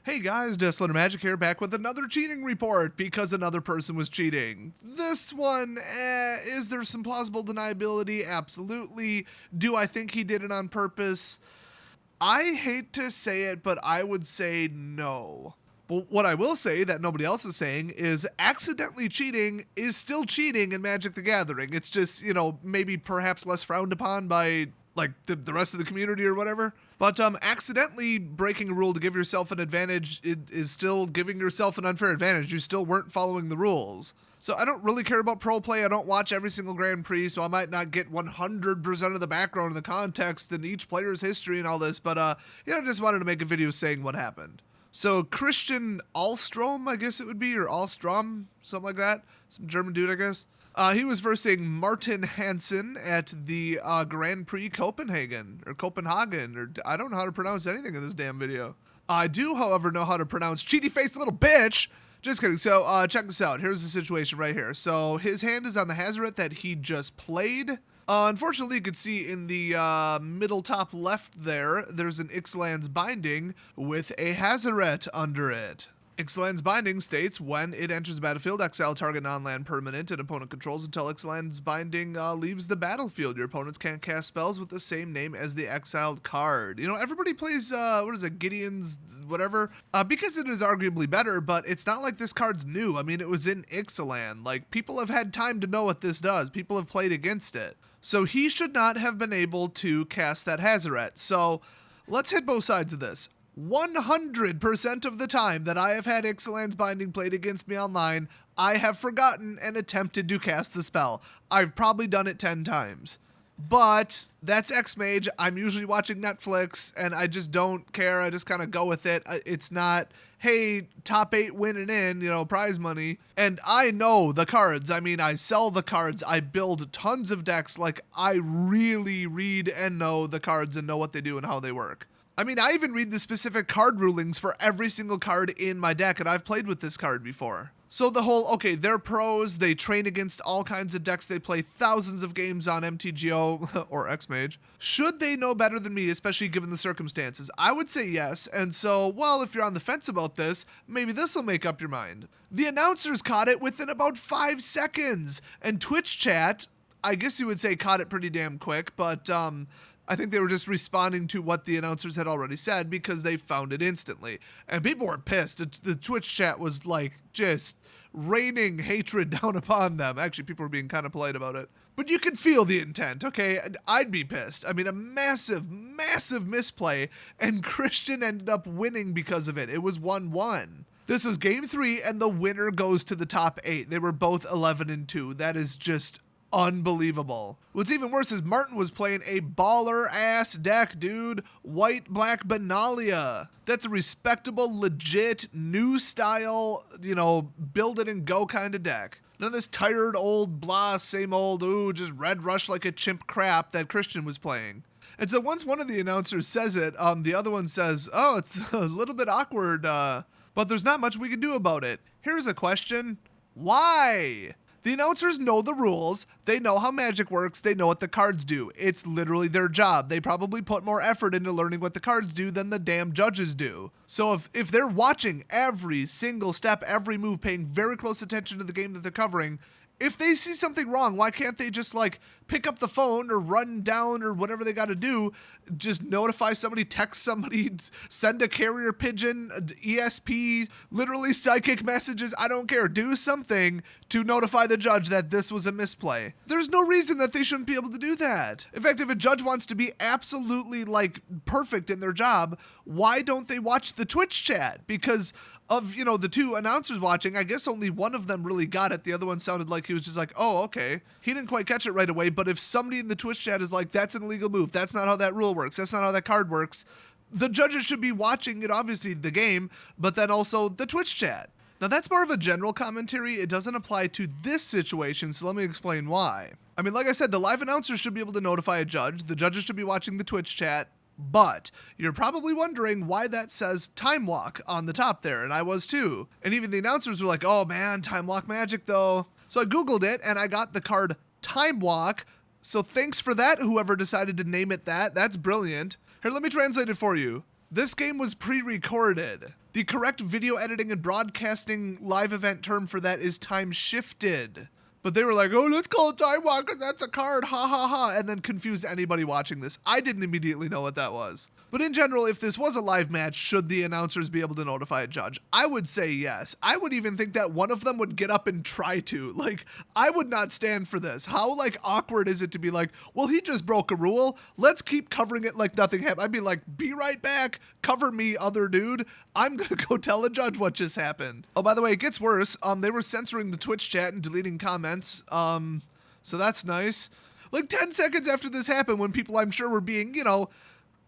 Hey guys, Deslater Magic here, back with another cheating report because another person was cheating. This one, is there some plausible deniability? Absolutely. Do I think he did it on purpose? I hate to say it, but I would say no. But what I will say that nobody else is saying is accidentally cheating is still cheating in Magic the Gathering. It's just, maybe perhaps less frowned upon by like the rest of the community or whatever. But accidentally breaking a rule to give yourself an advantage is still giving yourself an unfair advantage. You still weren't following the rules. So I don't really care about pro play. I don't watch every single Grand Prix, so I might not get 100% of the background and the context and each player's history and all this. But, I just wanted to make a video saying what happened. So Christian Aahlstroem, I guess it would be, or Aahlstroem, something like that. Some German dude, I guess. He was versing Martin Hansen at the Grand Prix Copenhagen, or I don't know how to pronounce anything in this damn video. I do, however, know how to pronounce cheaty-faced little bitch. Just kidding. So, check this out. Here's the situation right here. So, his hand is on the Hazoret that he just played. Unfortunately, you can see in the middle top left there's an Ixalan's Binding with a Hazoret under it. Ixalan's Binding states, when it enters the battlefield, exile target non-land permanent and opponent controls until Ixalan's Binding leaves the battlefield. Your opponents can't cast spells with the same name as the exiled card. Everybody plays, Gideon's whatever, because it is arguably better, but it's not like this card's new. I mean, it was in Ixalan. Like, people have had time to know what this does. People have played against it. So he should not have been able to cast that Hazoret. So let's hit both sides of this. 100% of the time that I have had Ixalan's Binding played against me online, I have forgotten and attempted to cast the spell. I've probably done it 10 times. But that's X-Mage. I'm usually watching Netflix, and I just don't care. I just kind of go with it. It's not, hey, top 8 winning in, prize money. And I know the cards. I mean, I sell the cards. I build tons of decks. Like, I really read and know the cards and know what they do and how they work. I mean, I even read the specific card rulings for every single card in my deck, and I've played with this card before. So the whole, okay, they're pros, they train against all kinds of decks, they play thousands of games on MTGO or X-Mage. Should they know better than me, especially given the circumstances? I would say yes, and so, well, if you're on the fence about this, maybe this will make up your mind. The announcers caught it within about 5 seconds, and Twitch chat, I guess you would say caught it pretty damn quick, but, I think they were just responding to what the announcers had already said because they found it instantly. And people were pissed. The Twitch chat was like just raining hatred down upon them. Actually, people were being kind of polite about it. But you could feel the intent, okay? I'd be pissed. I mean, a massive, massive misplay, and Christian ended up winning because of it. It was 1-1. This was game 3, and the winner goes to the top 8. They were both 11-2. That is just unbelievable. What's even worse is Martin was playing a baller-ass deck, dude. White-black Benalia. That's a respectable, legit, new style, build it and go kind of deck. None of this tired old blah, same old, just red rush like a chimp crap that Christian was playing. And so once one of the announcers says it, the other one says, oh, it's a little bit awkward, but there's not much we can do about it. Here's a question. Why? The announcers know the rules, they know how Magic works, they know what the cards do. It's literally their job. They probably put more effort into learning what the cards do than the damn judges do. So if they're watching every single step, every move, paying very close attention to the game that they're covering, if they see something wrong, why can't they just pick up the phone or run down or whatever they got to do, just notify somebody, text somebody, send a carrier pigeon, ESP, literally psychic messages, I don't care, do something to notify the judge that this was a misplay. There's no reason that they shouldn't be able to do that. In fact, if a judge wants to be absolutely perfect in their job, why don't they watch the Twitch chat? Because of, the two announcers watching, I guess only one of them really got it. The other one sounded like he was just like, oh, okay. He didn't quite catch it right away, but if somebody in the Twitch chat is like, that's an illegal move, that's not how that rule works, that's not how that card works, the judges should be watching it, obviously, the game, but then also the Twitch chat. Now, that's more of a general commentary. It doesn't apply to this situation, so let me explain why. I mean, like I said, the live announcers should be able to notify a judge. The judges should be watching the Twitch chat. But you're probably wondering why that says Time Walk on the top there, and I was too. And even the announcers were like, oh man, Time Walk Magic though. So I Googled it, and I got the card Time Walk. So thanks for that, whoever decided to name it that. That's brilliant. Here, let me translate it for you. This game was pre-recorded. The correct video editing and broadcasting live event term for that is time shifted. But they were like, oh, let's call it time walk because that's a card, ha ha ha, and then confuse anybody watching this. I didn't immediately know what that was. But in general, if this was a live match, should the announcers be able to notify a judge? I would say yes. I would even think that one of them would get up and try to. Like, I would not stand for this. How, like, awkward is it to be like, well, he just broke a rule. Let's keep covering it like nothing happened. I'd be like, be right back. Cover me, other dude. I'm going to go tell a judge what just happened. Oh, by the way, it gets worse. They were censoring the Twitch chat and deleting comments. So that's nice. Like 10 seconds after this happened, when people I'm sure were being,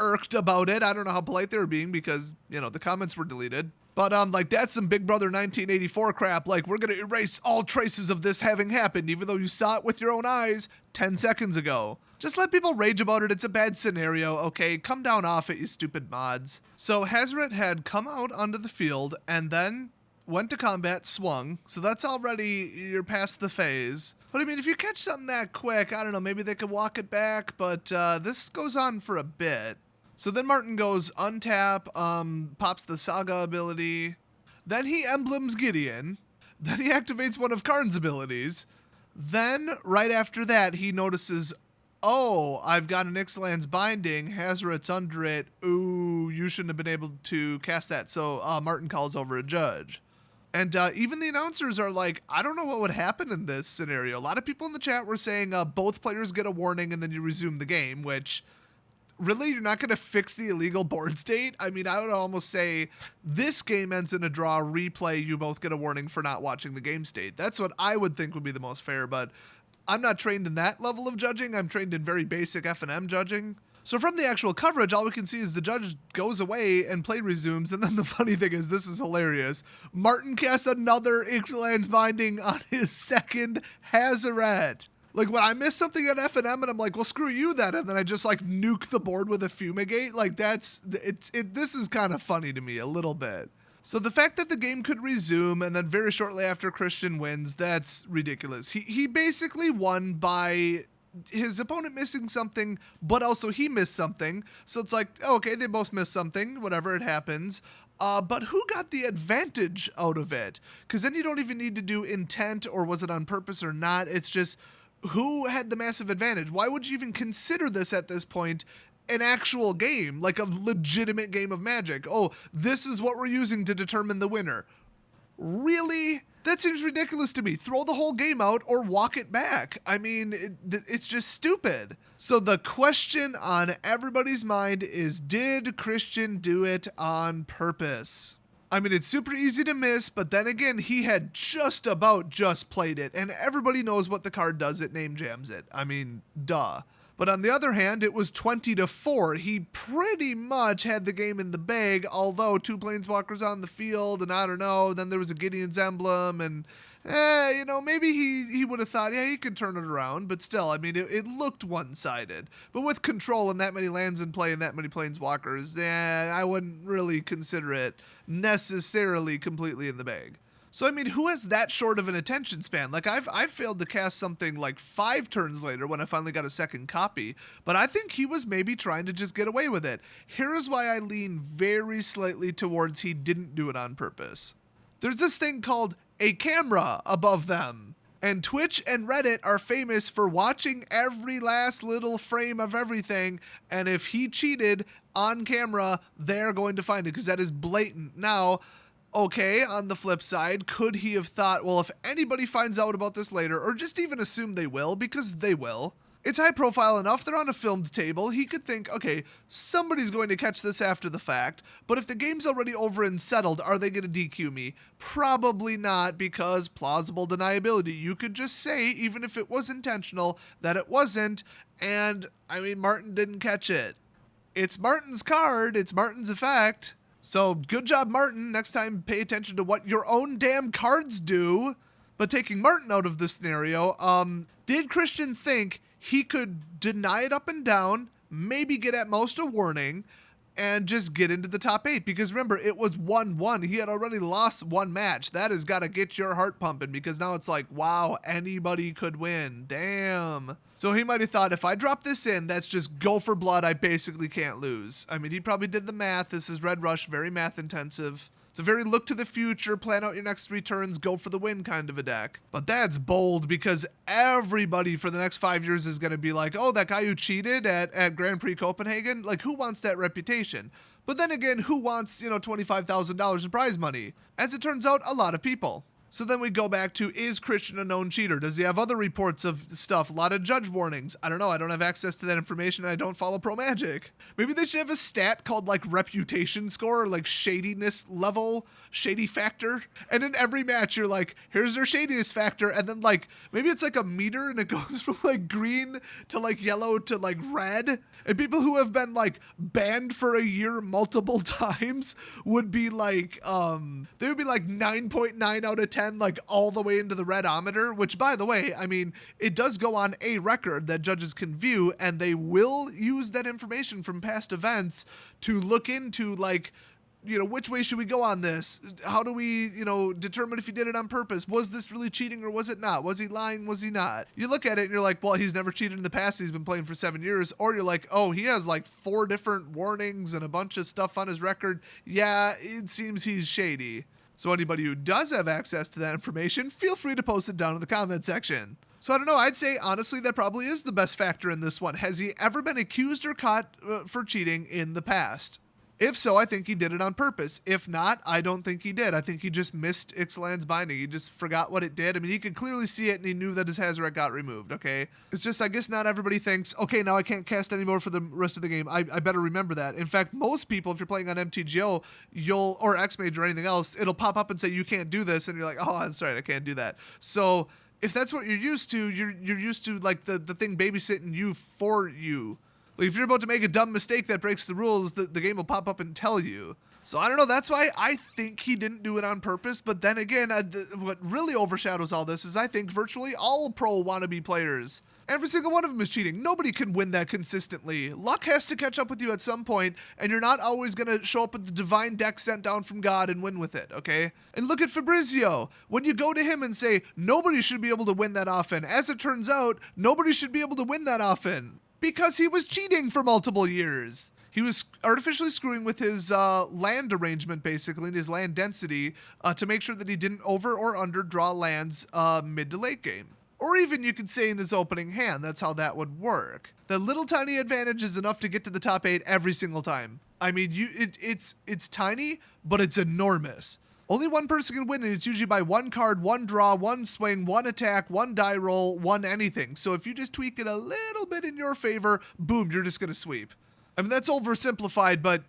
irked about it. I don't know how polite they were being because, the comments were deleted. But, like, that's some Big Brother 1984 crap. Like, we're going to erase all traces of this having happened, even though you saw it with your own eyes 10 seconds ago. Just let people rage about it. It's a bad scenario, okay? Come down off it, you stupid mods. So, Hazret had come out onto the field and then went to combat, swung. So that's already, you're past the phase. But I mean, if you catch something that quick, I don't know, maybe they could walk it back. But this goes on for a bit. So then Martin goes untap, pops the Saga ability. Then he emblems Gideon. Then he activates one of Karn's abilities. Then, right after that, he notices, oh, I've got an Ixalan's Binding. Hazret's under it. Ooh, you shouldn't have been able to cast that. So Martin calls over a judge. And even the announcers are like, I don't know what would happen in this scenario. A lot of people in the chat were saying both players get a warning and then you resume the game, which... really, you're not going to fix the illegal board state? I mean, I would almost say this game ends in a draw, replay, you both get a warning for not watching the game state. That's what I would think would be the most fair, but I'm not trained in that level of judging. I'm trained in very basic F&M judging. So from the actual coverage, all we can see is the judge goes away and play resumes, and then the funny thing is, this is hilarious. Martin casts another Ixalan's Binding on his second Hazret. Like, when I miss something at F&M and I'm like, well, screw you then, and then I just, like, nuke the board with a Fumigate, like, this is kind of funny to me, a little bit. So the fact that the game could resume and then very shortly after Christian wins, that's ridiculous. He basically won by his opponent missing something, but also he missed something. So it's like, okay, they both missed something, whatever, it happens. But who got the advantage out of it? Because then you don't even need to do intent or was it on purpose or not. It's just... who had the massive advantage? Why would you even consider this at this point an actual game, like a legitimate game of Magic? Oh, this is what we're using to determine the winner. Really? That seems ridiculous to me. Throw the whole game out or walk it back. I mean, it's just stupid. So the question on everybody's mind is, did Christian do it on purpose? I mean, it's super easy to miss, but then again, he had just about just played it, and everybody knows what the card does, it name jams it. I mean, duh. But on the other hand, it was 20-4. He pretty much had the game in the bag, although 2 Planeswalkers on the field, and I don't know, then there was a Gideon's Emblem, and maybe he would have thought, yeah, he could turn it around, but still, I mean, it looked one-sided. But with control and that many lands in play and that many Planeswalkers, I wouldn't really consider it necessarily completely in the bag. So, I mean, who has that short of an attention span? Like, I've failed to cast something like 5 turns later when I finally got a second copy, but I think he was maybe trying to just get away with it. Here is why I lean very slightly towards he didn't do it on purpose. There's this thing called a camera above them. And Twitch and Reddit are famous for watching every last little frame of everything. And if he cheated on camera, they're going to find it because that is blatant. Now, okay, on the flip side, could he have thought, well, if anybody finds out about this later, or just even assume they will, because they will, it's high profile enough, they're on a filmed table, he could think, okay, somebody's going to catch this after the fact, but if the game's already over and settled, are they going to DQ me? Probably not, because plausible deniability. You could just say, even if it was intentional, that it wasn't, and, I mean, Martin didn't catch it. It's Martin's card, it's Martin's effect, so good job, Martin. Next time, pay attention to what your own damn cards do. But taking Martin out of this scenario, did Christian think he could deny it up and down, maybe get at most a warning, and just get into the top 8. Because remember, it was 1-1. He had already lost one match. That has got to get your heart pumping, because now it's like, wow, anybody could win. Damn. So he might have thought, if I drop this in, that's just go for blood. I basically can't lose. I mean, he probably did the math. This is Red Rush, very math intensive. It's a very look to the future, plan out your next 3 turns, go for the win kind of a deck. But that's bold, because everybody for the next 5 years is going to be like, oh, that guy who cheated at Grand Prix Copenhagen, like, who wants that reputation? But then again, who wants, $25,000 in prize money? As it turns out, a lot of people. So then we go back to, is Christian a known cheater? Does he have other reports of stuff? A lot of judge warnings. I don't know. I don't have access to that information, and I don't follow Pro Magic. Maybe they should have a stat called, like, reputation score, or, like, shadiness level, shady factor. And in every match, you're like, here's their shadiness factor. And then, like, maybe it's like a meter, and it goes from, like, green to, like, yellow to, like, red. And people who have been, like, banned for a year multiple times would be like, they would be like 9.9 out of 10, like all the way into the redometer, which, by the way, I mean, it does go on a record that judges can view, and they will use that information from past events to look into, like, which way should we go on this? How do we, determine if he did it on purpose? Was this really cheating or was it not? Was he lying? Was he not? You look at it and you're like, well, he's never cheated in the past. He's been playing for 7 years. Or you're like, oh, he has like 4 different warnings and a bunch of stuff on his record. Yeah, it seems he's shady. So anybody who does have access to that information, feel free to post it down in the comment section. So I don't know, I'd say honestly that probably is the best factor in this one. Has he ever been accused or caught for cheating in the past? If so, I think he did it on purpose. If not, I don't think he did. I think he just missed Ixalan's binding. He just forgot what it did. I mean, he could clearly see it, and he knew that his Hazoret got removed, okay? It's just, I guess not everybody thinks, okay, now I can't cast anymore for the rest of the game. I better remember that. In fact, most people, if you're playing on MTGO, or X-Mage or anything else, it'll pop up and say, you can't do this, and you're like, oh, that's right, I can't do that. So if that's what you're used to, you're used to, like, the thing babysitting you for you. Like, if you're about to make a dumb mistake that breaks the rules, the game will pop up and tell you. So I don't know, that's why I think he didn't do it on purpose. But then again, what really overshadows all this is I think virtually all pro wannabe players, every single one of them is cheating. Nobody can win that consistently. Luck has to catch up with you at some point, and you're not always going to show up with the divine deck sent down from God and win with it, okay? And look at Fabrizio. When you go to him and say, nobody should be able to win that often, as it turns out, nobody should be able to win that often. Because he was cheating for multiple years. He was artificially screwing with his land arrangement, basically, and his land density to make sure that he didn't over or under draw lands mid to late game. Or even you could say in his opening hand, that's how that would work. The little tiny advantage is enough to get to the top 8 every single time. I mean, it's tiny, but it's enormous. Only one person can win, and it's usually by 1 card, 1 draw, 1 swing, 1 attack, 1 die roll, 1 anything. So if you just tweak it a little bit in your favor, boom, you're just going to sweep. I mean, that's oversimplified, but,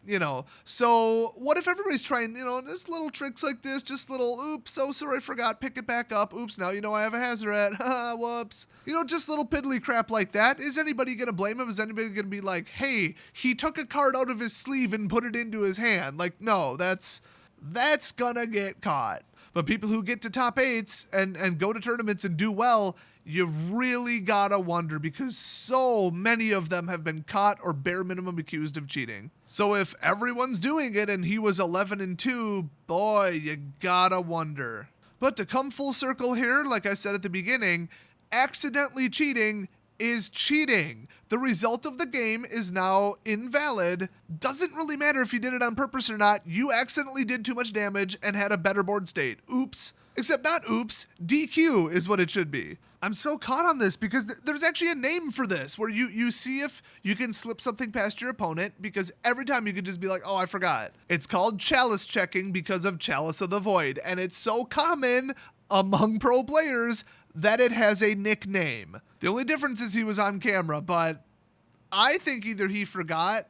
So what if everybody's trying, just little tricks like this, just little, oops, so sorry, I forgot, pick it back up. Oops, now I have a Hazoret. Haha, whoops. Just little piddly crap like that. Is anybody going to blame him? Is anybody going to be like, hey, he took a card out of his sleeve and put it into his hand? Like, no, that's gonna get caught. But people who get to top 8s and go to tournaments and do well, you really gotta wonder, because so many of them have been caught or bare minimum accused of cheating. So if everyone's doing it and he was 11-2, boy, you gotta wonder. But to come full circle here, like I said at the beginning, accidentally cheating is cheating. The result of the game is now invalid. Doesn't really matter if you did it on purpose or not. You accidentally did too much damage and had a better board state. Oops. Except not oops. DQ is what it should be. I'm so caught on this because there's actually a name for this, where you see if you can slip something past your opponent, because every time you could just be like, oh, I forgot. It's called chalice checking because of Chalice of the Void, and it's so common among pro players that it has a nickname. The only difference is he was on camera, but I think either he forgot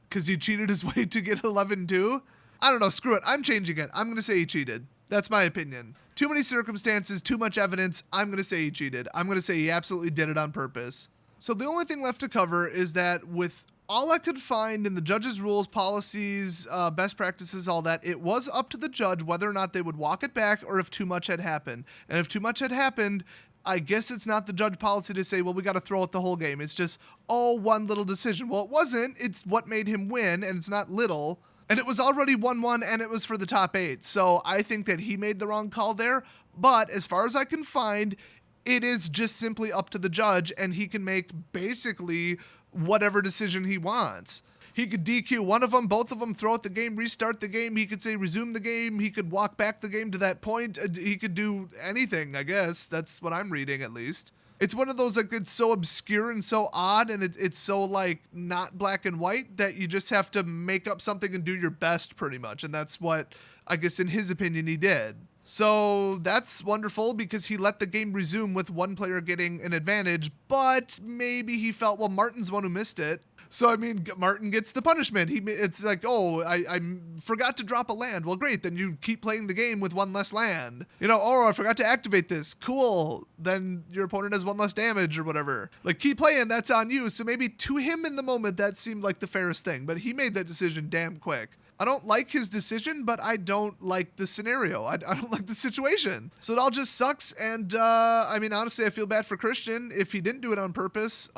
because he cheated his way to get 11-2. I don't know, screw it. I'm changing it. I'm going to say he cheated. That's my opinion. Too many circumstances, too much evidence. I'm going to say he cheated. I'm going to say he absolutely did it on purpose. So the only thing left to cover is that with all I could find in the judges' rules, policies, best practices, all that, it was up to the judge whether or not they would walk it back or if too much had happened. And if too much had happened, I guess it's not the judge policy to say, well, we got to throw out the whole game. It's just, oh, one little decision. Well, it wasn't. It's what made him win, and it's not little. And it was already 1-1, and it was for the top 8. So I think that he made the wrong call there. But as far as I can find, it is just simply up to the judge, and he can make basically whatever decision he wants. He could DQ one of them, both of them, throw out the game, restart the game. He could say resume the game. He could walk back the game to that point. He could do anything, I guess. That's what I'm reading, at least. It's one of those, like, it's so obscure and so odd, and it's so, like, not black and white that you just have to make up something and do your best, pretty much. And that's what, I guess, in his opinion, he did. So that's wonderful because he let the game resume with one player getting an advantage, but maybe he felt, well, Martin's the one who missed it. So, I mean, Martin gets the punishment. It's like, oh, I forgot to drop a land. Well, great. Then you keep playing the game with one less land. You know, oh, I forgot to activate this. Cool. Then your opponent has one less damage or whatever. Like, keep playing. That's on you. So maybe to him in the moment, that seemed like the fairest thing. But he made that decision damn quick. I don't like his decision, but I don't like the scenario. I don't like the situation. So it all just sucks. And, I mean, honestly, I feel bad for Christian if he didn't do it on purpose.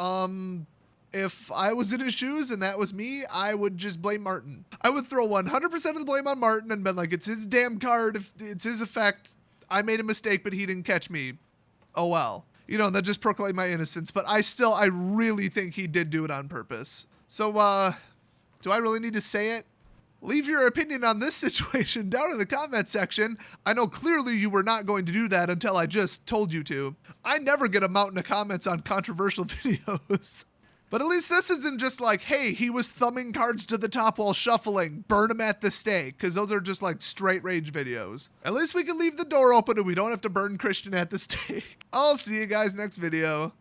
If I was in his shoes and that was me, I would just blame Martin. I would throw 100% of the blame on Martin and been like, it's his damn card. If it's his effect, I made a mistake, but he didn't catch me. Oh, well. You know, that just proclaimed my innocence. But I really think he did do it on purpose. So, do I really need to say it? Leave your opinion on this situation down in the comment section. I know clearly you were not going to do that until I just told you to. I never get a mountain of comments on controversial videos. But at least this isn't just like, hey, he was thumbing cards to the top while shuffling, burn him at the stake, because those are just like straight rage videos. At least we can leave the door open and we don't have to burn Christian at the stake. I'll see you guys next video.